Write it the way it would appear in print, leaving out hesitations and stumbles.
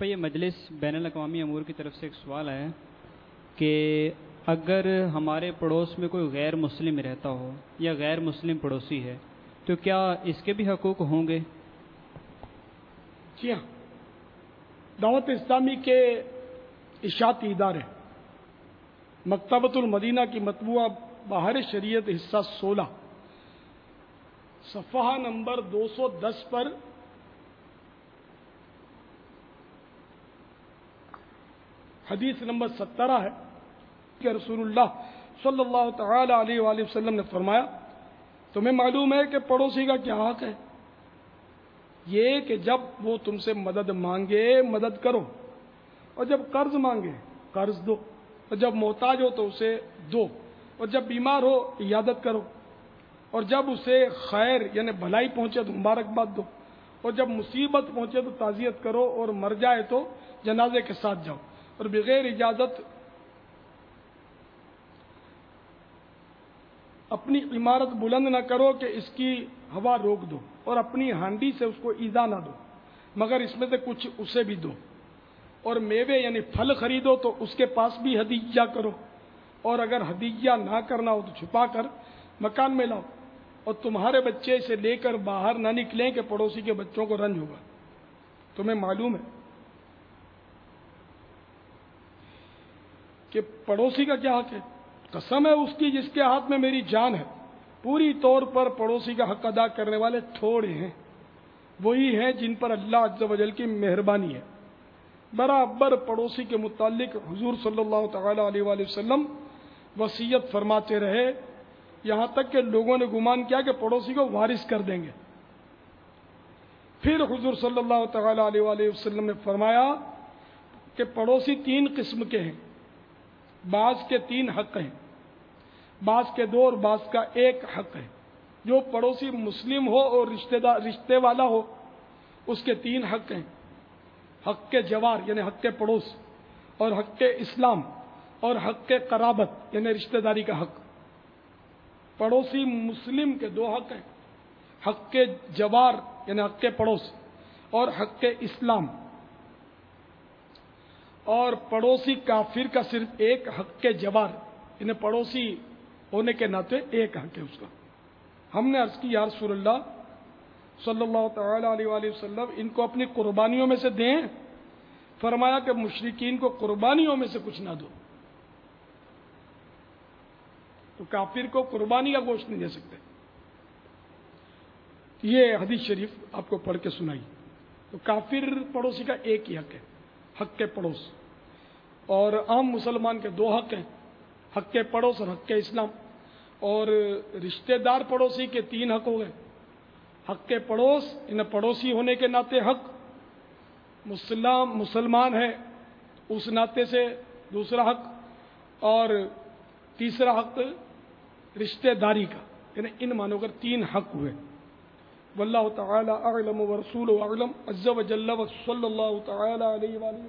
یہ مجلس بین الاقوامی امور کی طرف سے ایک سوال ہے کہ اگر ہمارے پڑوس میں کوئی غیر مسلم رہتا ہو یا غیر مسلم پڑوسی ہے تو کیا اس کے بھی حقوق ہوں گے؟ جی ہاں، دعوت اسلامی کے اشاعتی ادارے مکتبۃ المدینہ کی مطبوعہ بہار شریعت حصہ 16 صفحہ نمبر 210 پر حدیث نمبر 17 ہے کہ رسول اللہ صلی اللہ تعالی علیہ وآلہ وسلم نے فرمایا، تمہیں معلوم ہے کہ پڑوسی کا کیا حق ہے؟ یہ کہ جب وہ تم سے مدد مانگے مدد کرو، اور جب قرض مانگے قرض دو، اور جب محتاج ہو تو اسے دو، اور جب بیمار ہو عیادت کرو، اور جب اسے خیر یعنی بھلائی پہنچے تو مبارکباد دو، اور جب مصیبت پہنچے تو تعزیت کرو، اور مر جائے تو جنازے کے ساتھ جاؤ، اور بغیر اجازت اپنی عمارت بلند نہ کرو کہ اس کی ہوا روک دو، اور اپنی ہانڈی سے اس کو ایذا نہ دو مگر اس میں سے کچھ اسے بھی دو، اور میوے یعنی پھل خریدو تو اس کے پاس بھی ہدیہ کرو، اور اگر ہدیہ نہ کرنا ہو تو چھپا کر مکان میں لاؤ، اور تمہارے بچے اسے لے کر باہر نہ نکلیں کہ پڑوسی کے بچوں کو رنج ہوگا۔ تمہیں معلوم ہے کہ پڑوسی کا کیا حق ہے؟ قسم ہے اس کی جس کے ہاتھ میں میری جان ہے، پوری طور پر پڑوسی کا حق ادا کرنے والے تھوڑے ہیں، وہی ہیں جن پر اللہ عز و جل کی مہربانی ہے۔ برابر پڑوسی کے متعلق حضور صلی اللہ تعالی علیہ وآلہ وسلم وصیت فرماتے رہے، یہاں تک کہ لوگوں نے گمان کیا کہ پڑوسی کو وارث کر دیں گے۔ پھر حضور صلی اللہ تعالی علیہ وآلہ وسلم نے فرمایا کہ پڑوسی 3 قسم کے ہیں، بعض کے 3 حق ہیں، بعض کے 2 اور بعض کا 1 حق ہے۔ جو پڑوسی مسلم ہو اور رشتے والا ہو اس کے 3 حق ہیں، حق کے جوار یعنی حق کے پڑوس، اور حق کے اسلام، اور حق کے قرابت یعنی رشتہ داری کا حق۔ پڑوسی مسلم کے 2 حق ہیں، حق کے جوار یعنی حق کے پڑوس، اور حق کے اسلام۔ اور پڑوسی کافر کا صرف 1 حق کے جوار یعنی پڑوسی ہونے کے ناطے 1 حق ہے اس کا۔ ہم نے عرض کی یا رسول اللہ صلی اللہ تعالی علیہ وآلہ وسلم ان کو اپنی قربانیوں میں سے دیں؟ فرمایا کہ مشرکین کو قربانیوں میں سے کچھ نہ دو۔ تو کافر کو قربانی کا گوشت نہیں دے سکتے۔ یہ حدیث شریف آپ کو پڑھ کے سنائی۔ تو کافر پڑوسی کا 1 ہی حق ہے، حق کے پڑوس، اور عام مسلمان کے 2 حق ہیں، حق کے پڑوس اور حق کے اسلام۔ اور رشتہ دار پڑوسی کے 3 حق ہو گئے، حق کے پڑوس یعنی پڑوسی ہونے کے ناطے حق، مسلمان ہے اس ناطے سے دوسرا حق، اور تیسرا حق رشتہ داری کا، یعنی ان معنوں کر 3 حق ہوئے۔ واللہ تعالی اعلم ورسولہ اعلم عز و جل، وصلی اللہ تعالی علیہ وآلہ